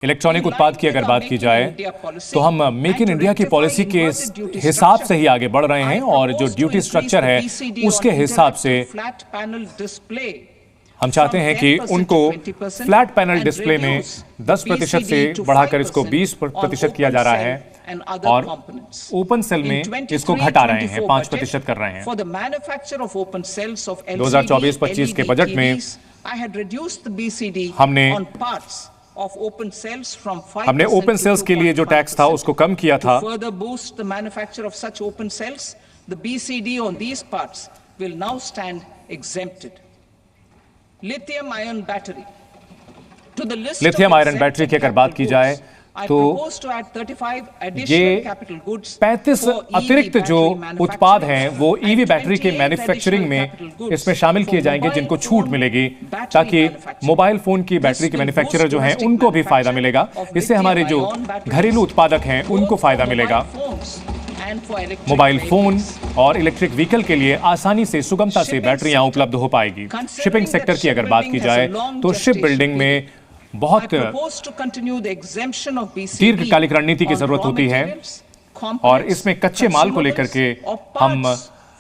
Electronic उत्पाद की अगर बात की जाए तो हम मेक इन इंडिया की पॉलिसी के हिसाब से ही आगे बढ़ रहे हैं और जो ड्यूटी स्ट्रक्चर है उसके हिसाब से हम चाहते हैं कि उनको फ्लैट पैनल डिस्प्ले में 10% से बढ़ाकर इसको 20% किया जा रहा है और ओपन सेल में इसको घटा रहे हैं, 5% कर रहे हैं। 2024-25 के बजट में हमने ओपन सेल्स के लिए जो टैक्स था उसको कम किया था। लिथियम आयरन बैटरी की अगर बात की जाए तो ये 35 अतिरिक्त जो उत्पाद हैं वो ईवी बैटरी के मैन्युफैक्चरिंग में इसमें शामिल किए जाएंगे जिनको छूट मिलेगी, ताकि मोबाइल फोन की बैटरी के मैन्युफैक्चरर जो हैं उनको भी फायदा मिलेगा। इससे हमारे जो घरेलू उत्पादक हैं उनको फायदा मिलेगा। मोबाइल फोन और इलेक्ट्रिक व्हीकल के लिए आसानी से, सुगमता से बैटरियां उपलब्ध हो पाएगी। शिपिंग सेक्टर की अगर बात की जाए तो शिप बिल्डिंग में बहुत दीर्घकालिक रणनीति की जरूरत होती है और इसमें कच्चे माल को लेकर के हम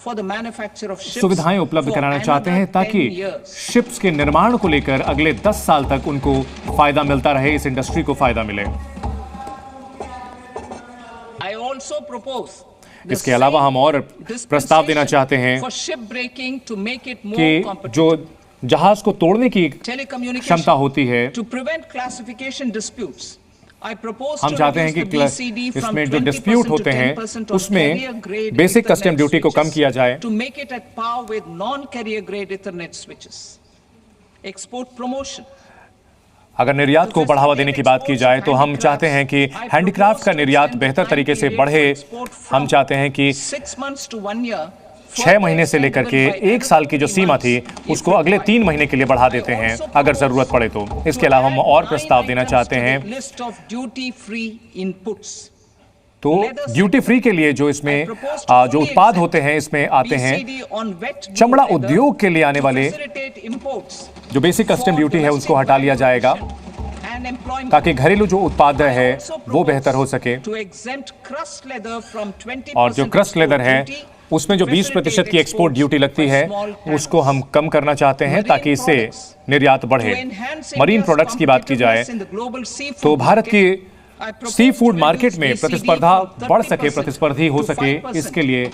सुविधाएं उपलब्ध कराना चाहते हैं ताकि शिप्स के निर्माण को लेकर अगले 10 साल तक उनको फायदा मिलता रहे, इस इंडस्ट्री को फायदा मिले। इसके अलावा हम और प्रस्ताव देना चाहते हैं कि जो जहाज को तोड़ने की क्षमता होती है, हम चाहते हैं कि इसमें जो डिस्प्यूट होते हैं उसमें बेसिक कस्टम ड्यूटी को कम किया जाए। अगर निर्यात को बढ़ावा देने की बात की जाए तो हम चाहते हैं कि हैंडीक्राफ्ट का निर्यात बेहतर तरीके से बढ़े। हम चाहते हैं कि 6 महीने से लेकर के 1 साल की जो सीमा थी उसको अगले 3 महीने के लिए बढ़ा देते हैं अगर जरूरत पड़े तो। इसके अलावा हम और प्रस्ताव देना चाहते हैं तो ड्यूटी फ्री के लिए जो इसमें जो उत्पाद होते हैं इसमें आते हैं, चमड़ा उद्योग के लिए आने वाले जो बेसिक कस्टम ड्यूटी है उसको हटा लिया जाएगा ताकि घरेलू जो उत्पाद है वो बेहतर हो सके। और जो क्रस्ट लेदर है उसमें जो 20% की एक्सपोर्ट ड्यूटी लगती है उसको हम कम करना चाहते हैं ताकि इससे निर्यात बढ़े। मरीन प्रोडक्ट्स की बात की जाए तो भारत की सी फूड मार्केट में प्रतिस्पर्धा बढ़ सके, प्रतिस्पर्धी हो सके, इसके लिए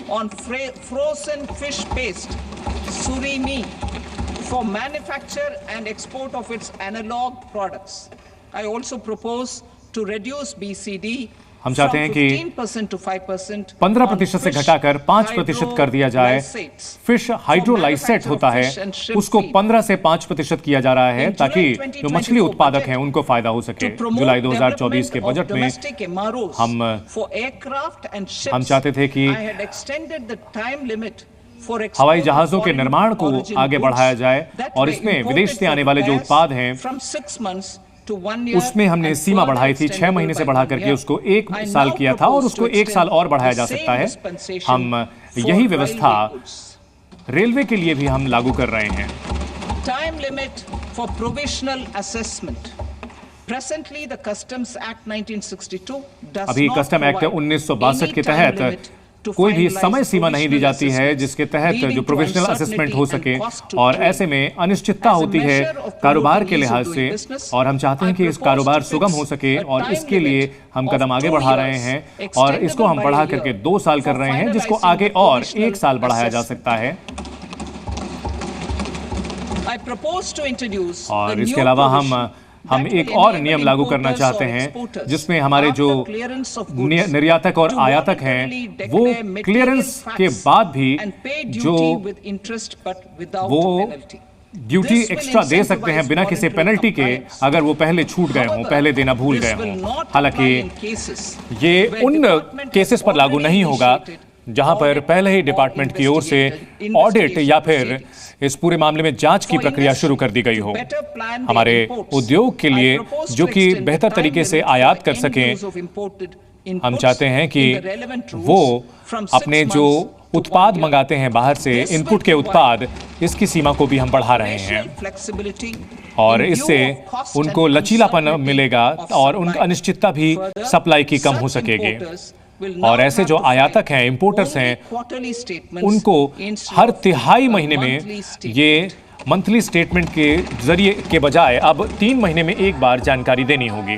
for manufacture and export of its analog products. I also propose to reduce BCD हम चाहते हैं कि 15% से घटाकर 5% कर दिया जाए। फिश हाइड्रोलाइसेट होता है उसको 15 से 5% किया जा रहा है ताकि जो मछली उत्पादक हैं उनको फायदा हो सके। जुलाई 2024 के बजट में हम चाहते थे कि हवाई जहाजों के निर्माण को आगे बढ़ाया जाए और इसमें विदेश से आने वाले जो उत्पाद हैं उसमें हमने सीमा बढ़ाई थी, 6 महीने से बढ़ा करके उसको 1 साल किया था और उसको 1 साल और बढ़ाया जा सकता है। हम यही व्यवस्था रेलवे के लिए भी हम लागू कर रहे हैं। Time limit for provisional assessment. Presently the customs act 1962 अभी कस्टम एक्ट 1962 के तहत कोई भी समय सीमा नहीं दी जाती है जिसके तहत जो प्रोफेशनल असेसमेंट हो सके और ऐसे में अनिश्चितता होती है कारोबार के लिहाज से और हम चाहते हैं कि इस कारोबार सुगम हो सके और इसके लिए हम कदम आगे बढ़ा रहे हैं और इसको हम बढ़ा करके 2 साल कर रहे हैं जिसको आगे और 1 साल बढ़ाया जा सकता है। और इसके अलावा हम एक और नियम लागू करना चाहते हैं जिसमें हमारे जो निर्यातक और आयातक हैं वो क्लियरेंस के बाद भी जो वो ड्यूटी एक्स्ट्रा दे सकते हैं बिना किसी पेनल्टी के अगर वो पहले छूट गए हों, पहले देना भूल गए हों। हालांकि ये उन केसेस पर लागू नहीं होगा जहां पर पहले ही डिपार्टमेंट की ओर से ऑडिट या फिर इस पूरे मामले में जांच की प्रक्रिया शुरू कर दी गई हो। हमारे उद्योग के लिए जो कि बेहतर तरीके से आयात कर सकें, हम चाहते हैं कि वो अपने जो उत्पाद मंगाते हैं बाहर से, इनपुट के उत्पाद, इसकी सीमा को भी हम बढ़ा रहे हैं और इससे उनको लचीलापन मिलेगा और उनका अनिश्चितता भी सप्लाई की कम हो सकेगी। और ऐसे जो आयातक हैं, इंपोर्टर्स हैं, उनको हर तिहाई महीने में ये मंथली स्टेटमेंट के जरिए के बजाय अब 3 महीने में एक बार जानकारी देनी होगी।